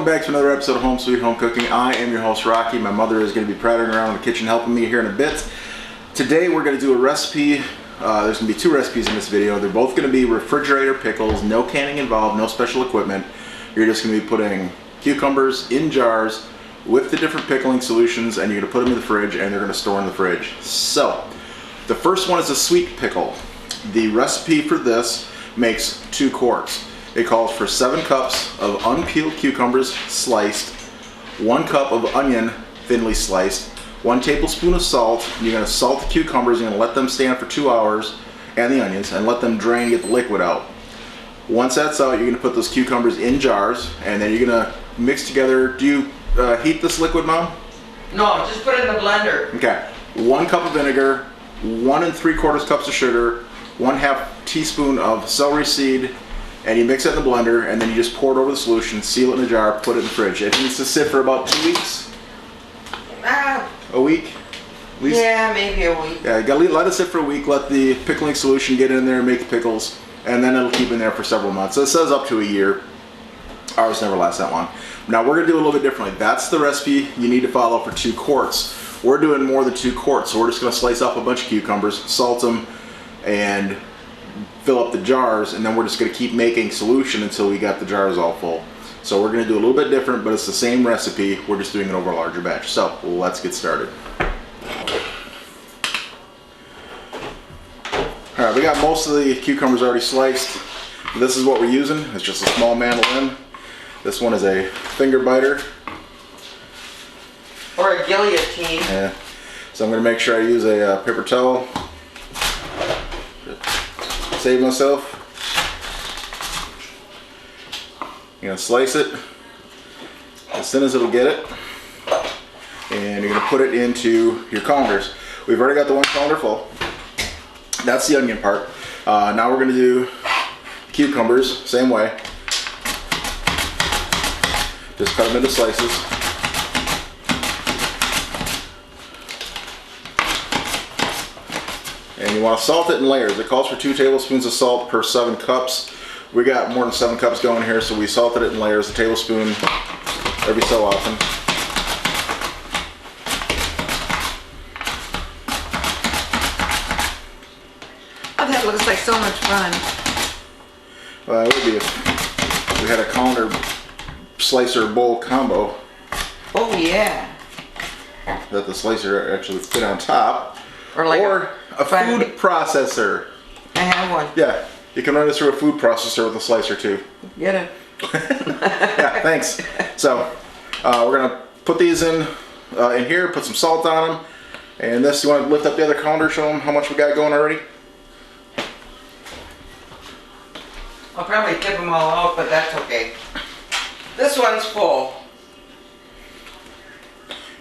back to another episode of Home Sweet Home Cooking. I am your host, Rocky. My mother is going to be prattling around in the kitchen helping me here in a bit. Today we're going to do a recipe. There's going to be two recipes in this video. They're both going to be refrigerator pickles, no canning involved, no special equipment. You're just going to be putting cucumbers in jars with the different pickling solutions, and you're going to put them in the fridge, and they're going to store in the fridge. So, the first one is a sweet pickle. The recipe for this makes 2 quarts. It calls for 7 cups of unpeeled cucumbers sliced, 1 cup of onion thinly sliced, 1 tablespoon of salt. You're going to salt the cucumbers, you're going to let them stand for 2 hours, and the onions, and let them drain and get the liquid out. Once that's out, you're going to put those cucumbers in jars, and then you're going to mix together. Do you heat this liquid, Mom? No, just put it in the blender. Okay. 1 cup of vinegar, 1 3/4 cups of sugar, 1/2 teaspoon of celery seed, and you mix it in the blender, and then you just pour it over the solution, seal it in a jar, put it in the fridge. It needs to sit for about 2 weeks. A week? At least. Yeah, maybe a week. Yeah, you gotta let it sit for a week, let the pickling solution get in there and make the pickles, and then it'll keep in there for several months. So it says up to a year. Ours never lasts that long. Now we're gonna do it a little bit differently. That's the recipe you need to follow for 2 quarts. We're doing more than 2 quarts, so we're just gonna slice up a bunch of cucumbers, salt them, and fill up the jars, and then we're just going to keep making solution until we got the jars all full. So we're going to do a little bit different, but it's the same recipe. We're just doing it over a larger batch. So let's get started. Alright, we got most of the cucumbers already sliced. This is what we're using. It's just a small mandolin. This one is a finger biter. Or a guillotine. Yeah. So I'm going to make sure I use a paper towel. Save myself. You're gonna slice it as thin as it'll get it, and you're gonna put it into your colanders. We've already got the 1 colander full. That's the onion part. Now we're gonna do cucumbers, same way. Just cut them into slices. And you want to salt it in layers. It calls for 2 tablespoons of salt per 7 cups. We got more than 7 cups going here, so we salted it in layers, a tablespoon every so often. Oh, that looks like so much fun. It would be if we had a colander slicer bowl combo. Oh yeah. That the slicer actually fit on top. Or like a food processor. I have one. Yeah, you can run this through a food processor with a slicer too. Get it? Yeah, thanks. So we're gonna put these in here, put some salt on them, and this. You want to lift up the other colander, show them how much we got going already. I'll probably tip them all out, but that's okay. This one's full.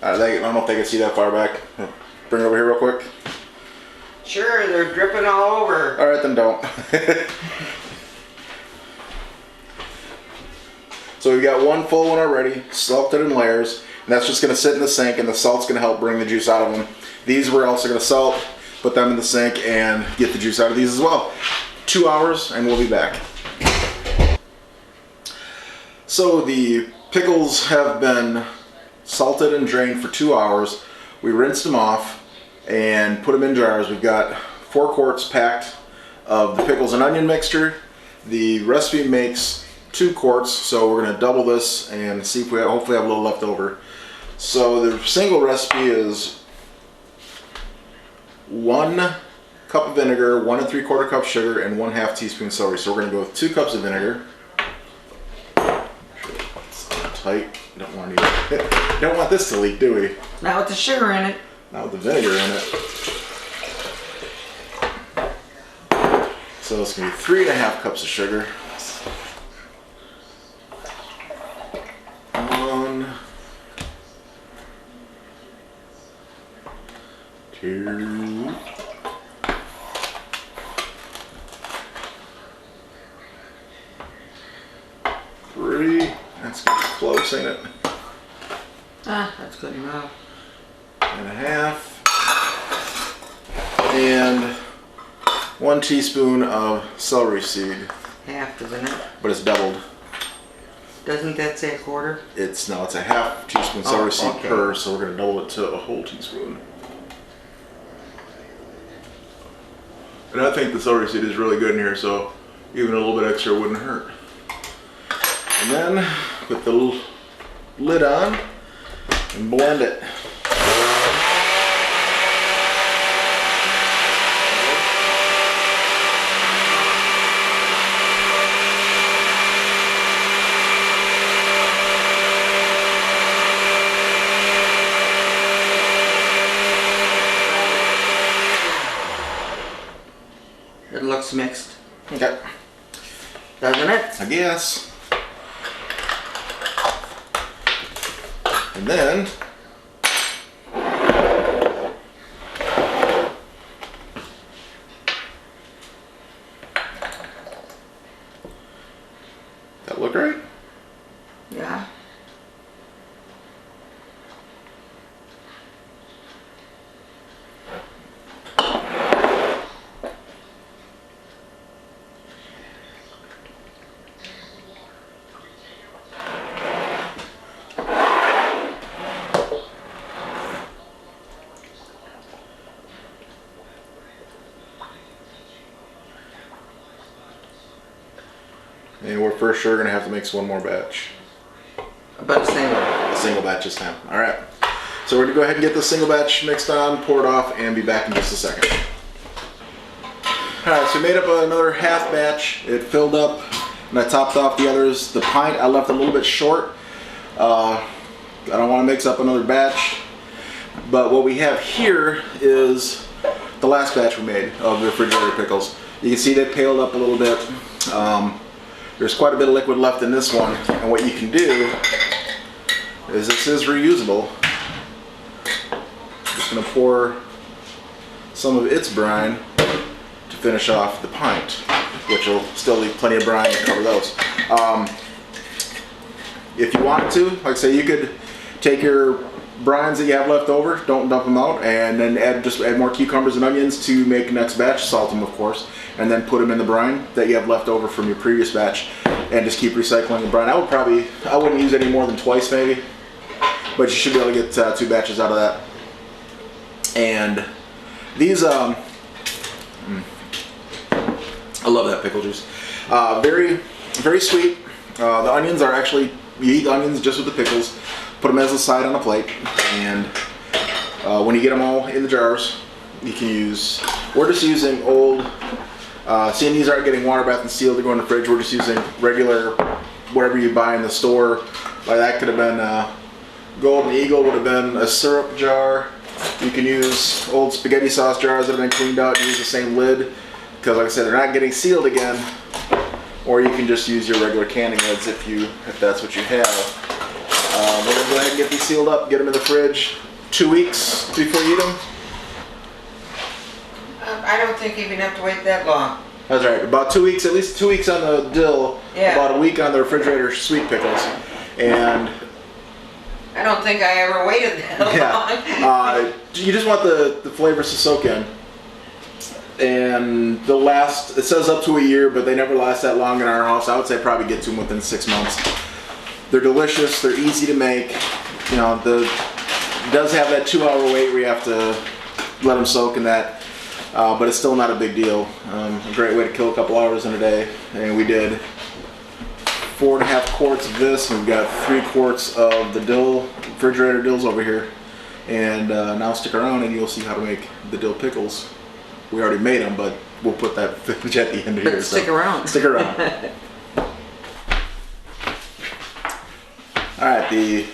I don't know if they can see that far back. Bring it over here real quick. Sure, they're dripping all over. All right, then don't. So we've got 1 full one already, salted in layers, and that's just going to sit in the sink, and the salt's going to help bring the juice out of them. These we're also going to salt, put them in the sink, and get the juice out of these as well. 2 hours, and we'll be back. So the pickles have been salted and drained for 2 hours. We rinsed them off and put them in jars. We've got 4 quarts packed of the pickles and onion mixture. The recipe makes 2 quarts, so we're going to double this and see if we hopefully have a little left over. So the single recipe is 1 cup of vinegar, 1 3/4 cup sugar, and 1/2 teaspoon celery. So we're going to go with 2 cups of vinegar. It's tight. Don't want this to leak, do we? Not with the sugar in it. Not with the vinegar in it. So it's going to be 3.5 cups of sugar. 1, 2, 3. That's getting close, ain't it? Ah, that's good enough. 1.5. And 1 teaspoon of celery seed. Half, isn't it? But it's doubled. Doesn't that say a quarter? It's a half teaspoon celery seed okay. per, so we're gonna double it to a whole teaspoon. And I think the celery seed is really good in here, so even a little bit extra wouldn't hurt. And then put the little lid on and blend it. It looks mixed, Okay. doesn't it? I guess. And then that look right? Yeah. And we're for sure gonna have to mix one more batch. But same. A single batch this time. All right. So we're gonna go ahead and get the single batch mixed on, pour it off, and be back in just a second. All right, so we made up another half batch. It filled up, and I topped off the others. The pint I left a little bit short. I don't want to mix up another batch. But what we have here is the last batch we made of the refrigerator pickles. You can see they paled up a little bit. There's quite a bit of liquid left in this one, and what you can do is this is reusable. Just gonna pour some of its brine to finish off the pint, which will still leave plenty of brine to cover those. If you want to, like I say, you could take your brines that you have left over, don't dump them out, and then just add more cucumbers and onions to make next batch, salt them of course, and then put them in the brine that you have left over from your previous batch, and just keep recycling the brine. I wouldn't use any more than twice maybe, but you should be able to get 2 batches out of that. And these, I love that pickle juice. Very, very sweet. The onions are actually, you eat onions just with the pickles. Put them as a side on a plate, and when you get them all in the jars, you can use, we're just using old, seeing these aren't getting water bath and sealed to go in the fridge, we're just using regular, whatever you buy in the store. Like that could have been, Golden Eagle would have been a syrup jar. You can use old spaghetti sauce jars that have been cleaned out and use the same lid, because like I said, they're not getting sealed again. Or you can just use your regular canning lids if that's what you have. We're going to go ahead and get these sealed up, get them in the fridge 2 weeks before you eat them. I don't think you even have to wait that long. That's right, about 2 weeks, at least 2 weeks on the dill, Yeah. about a week on the refrigerator sweet pickles. And I don't think I ever waited that long. you just want the flavors to soak in. And they'll last, it says up to a year, but they never last that long in our house. I would say probably get to them within 6 months. They're delicious, they're easy to make. You know, it does have that 2-hour wait where you have to let them soak in that, but it's still not a big deal. A great way to kill a couple hours in a day. And we did 4.5 quarts of this, and we've got 3 quarts of the dill, refrigerator dills over here. And now stick around and you'll see how to make the dill pickles. We already made them, but we'll put that footage at the end of here. But stick around. Stick around. Alright, the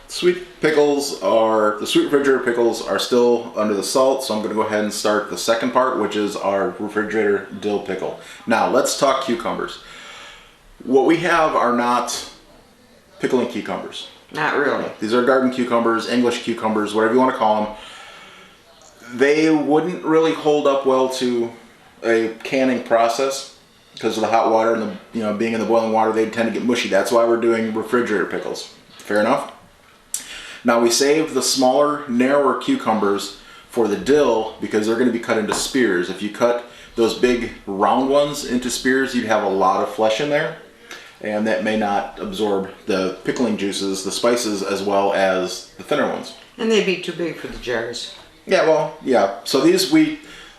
sweet refrigerator pickles are still under the salt, so I'm going to go ahead and start the second part, which is our refrigerator dill pickle. Now, let's talk cucumbers. What we have are not pickling cucumbers. Not really. These are garden cucumbers, English cucumbers, whatever you want to call them. They wouldn't really hold up well to a canning process because of the hot water and being in the boiling water. They tend to get mushy. That's why we're doing refrigerator pickles. Fair enough. Now we saved the smaller, narrower cucumbers for the dill because they're going to be cut into spears. If you cut those big round ones into spears, you'd have a lot of flesh in there, and that may not absorb the pickling juices, the spices, as well as the thinner ones. And they'd be too big for the jars. Yeah, well, yeah. So these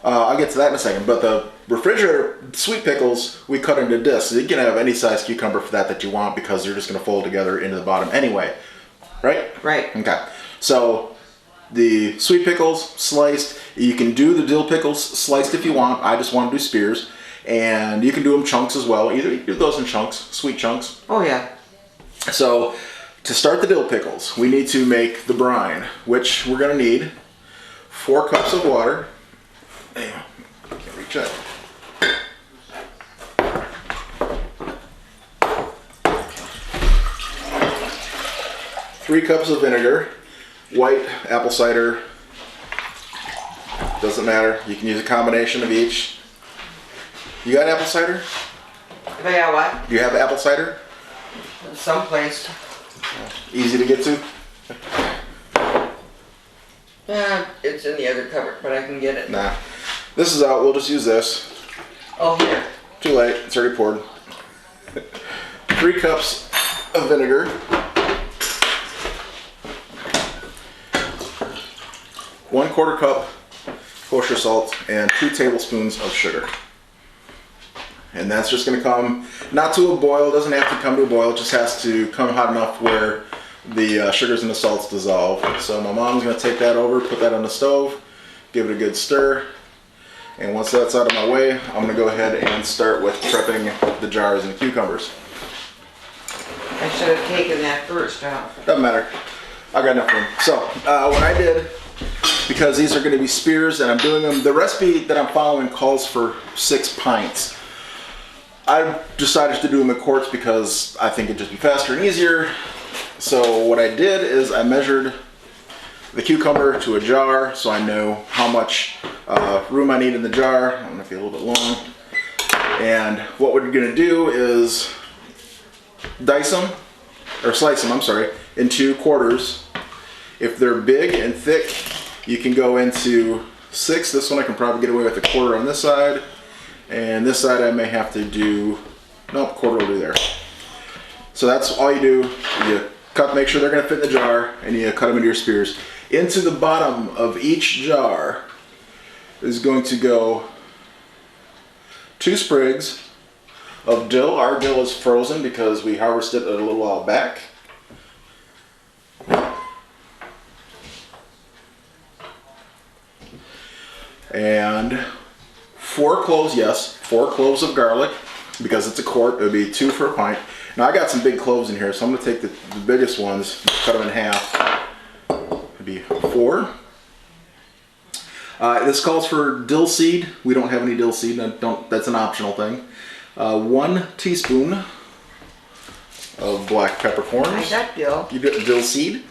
I'll get to that in a second, but the refrigerator sweet pickles, we cut into discs. So you can have any size cucumber for that you want because they're just going to fold together into the bottom anyway. Right? Right. Okay. So the sweet pickles sliced. You can do the dill pickles sliced if you want. I just want to do spears. And you can do them chunks as well. Either you can do those in chunks, sweet chunks. Oh, yeah. So to start the dill pickles, we need to make the brine, which we're going to need 4 cups of water. Damn, can't reach it. 3 cups of vinegar, white, apple cider, doesn't matter. You can use a combination of each. You got apple cider? If I got what? Do you have apple cider? Someplace. Easy to get to? It's in the other cupboard, but I can get it. Nah. This is out. We'll just use this. Oh, here. Too late. It's already poured. 3 cups of vinegar. 1/4 cup kosher salt and 2 tablespoons of sugar. And that's just going to come, not to a boil, doesn't have to come to a boil, it just has to come hot enough where the sugars and the salts dissolve. So my mom's going to take that over, put that on the stove, give it a good stir. And once that's out of my way, I'm going to go ahead and start with prepping the jars and the cucumbers. I should have taken that first, huh? Doesn't matter. I got enough room. So what I did, because these are going to be spears and I'm doing them, the recipe that I'm following calls for 6 pints. I decided to do them in quarts because I think it'd just be faster and easier. So what I did is I measured the cucumber to a jar so I know how much room I need in the jar. I'm going to be a little bit long. And what we're going to do is dice them, or slice them, I'm sorry, into quarters. If they're big and thick, you can go into 6. This one I can probably get away with a 1/4 on this side. And this side I may have to do, nope, 1/4 will do there. So that's all you do. You cut, make sure they're going to fit in the jar, and you cut them into your spears. Into the bottom of each jar is going to go 2 sprigs of dill. Our dill is frozen because we harvested it a little while back. And 4 cloves, yes, 4 cloves of garlic, because it's a quart, it would be 2 for a pint. Now I got some big cloves in here, so I'm going to take the biggest ones, cut them in half. It'd be 4. This calls for dill seed. We don't have any dill seed, that's an optional thing. 1 teaspoon of black peppercorns. I got dill. You got dill seed?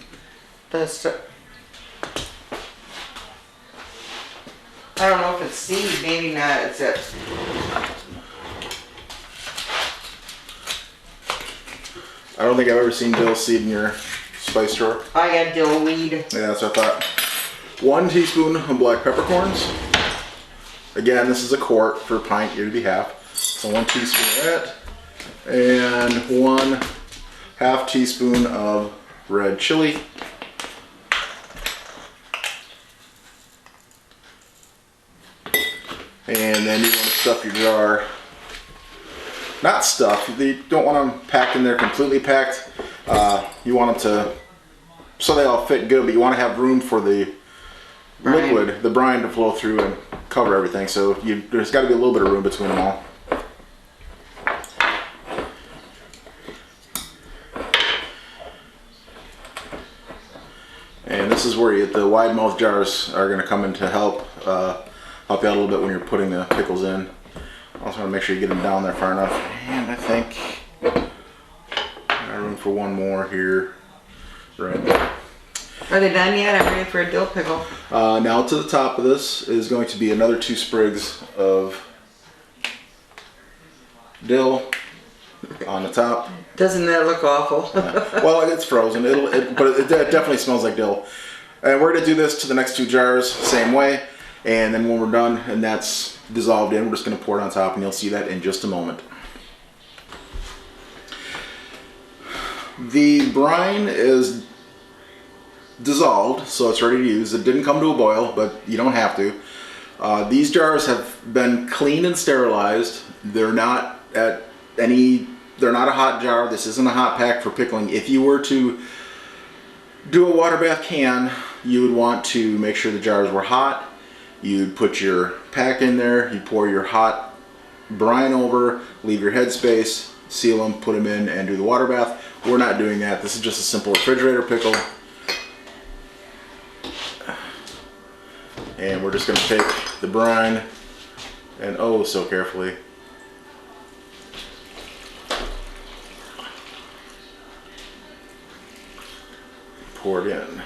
I don't know if it's seed, maybe not. It's it. I don't think I've ever seen dill seed in your spice drawer. I got dill weed. Yeah, that's what I thought. 1 teaspoon of black peppercorns. Again, this is a quart for a pint, you'd be half. So 1 teaspoon of that. And 1/2 teaspoon of red chili. And then you want to stuff your jar. Not stuff, you don't want them packed in there completely packed. You want them to, so they all fit good, but you want to have room for the liquid, the brine, to flow through and cover everything. So there's got to be a little bit of room between them all. And this is where the wide mouth jars are going to come in to help you out a little bit when you're putting the pickles in. Also want to make sure you get them down there far enough. And I think I got room for 1 more here, right there. Are they done yet? I'm ready for a dill pickle. Now to the top of this is going to be another 2 sprigs of dill on the top. Doesn't that look awful? Yeah. Well, it's frozen, but it definitely smells like dill. And we're going to do this to the next 2 jars, same way. And then when we're done and that's dissolved in, we're just going to pour it on top, and you'll see that in just a moment. The brine is dissolved, so it's ready to use. It didn't come to a boil, but you don't have to. These jars have been cleaned and sterilized. They're not a hot jar. This isn't a hot pack for pickling. If you were to do a water bath can, you would want to make sure the jars were hot. You'd put your pack in there, you pour your hot brine over, leave your headspace, seal them, put them in, and do the water bath. We're not doing that. This is just a simple refrigerator pickle. And we're just going to take the brine and oh so carefully pour it in.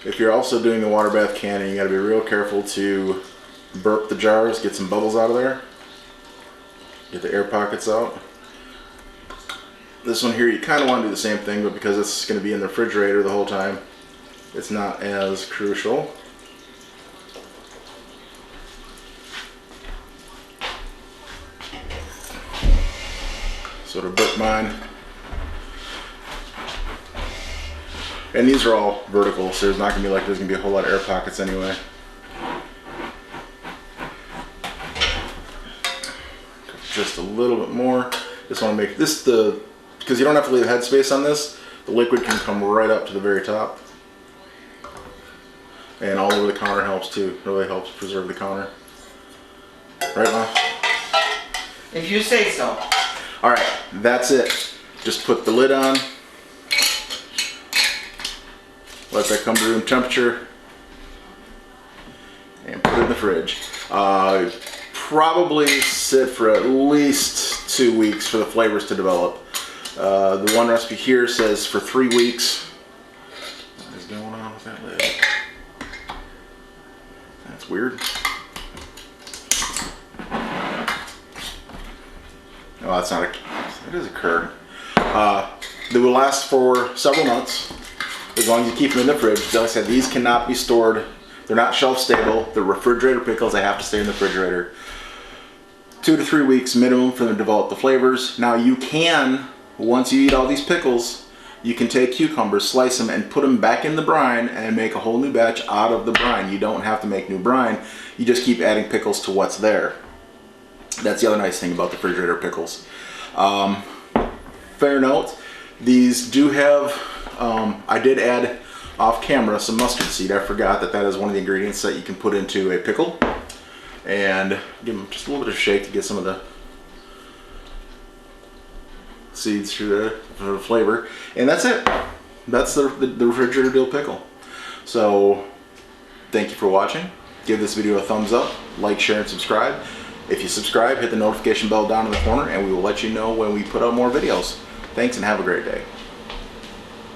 If you're also doing the water bath canning, you got to be real careful to burp the jars, get some bubbles out of there, get the air pockets out. This one here, you kind of want to do the same thing, but because it's going to be in the refrigerator the whole time, it's not as crucial. So to burp mine. And these are all vertical, so there's not going to be there's going to be a whole lot of air pockets anyway. Just a little bit more. Just want to make this because you don't have to leave headspace on this. The liquid can come right up to the very top. And all over the counter helps too. Really helps preserve the counter. Right, Mom? If you say so. Alright, that's it. Just put the lid on. Let that come to room temperature. And put it in the fridge. Probably sit for at least 2 weeks for the flavors to develop. The one recipe here says for 3 weeks. What is going on with that lid? That's weird. Oh, that's not it is a curd. They will last for several months as long as you keep them in the fridge. As I said, these cannot be stored. They're not shelf stable. They're refrigerator pickles. They have to stay in the refrigerator. 2 to 3 weeks minimum for them to develop the flavors. Now you can, once you eat all these pickles, you can take cucumbers, slice them, and put them back in the brine and make a whole new batch out of the brine. You don't have to make new brine. You just keep adding pickles to what's there. That's the other nice thing about the refrigerator pickles. Fair note, these do have, I did add off camera some mustard seed. I forgot that is one of the ingredients that you can put into a pickle. And give them just a little bit of a shake to get some of the seeds through there for the flavor. And that's it. That's the refrigerator dill pickle. So thank you for watching. Give this video a thumbs up, like, share, and subscribe. If you subscribe, hit the notification bell down in the corner and we will let you know when we put out more videos. Thanks and have a great day.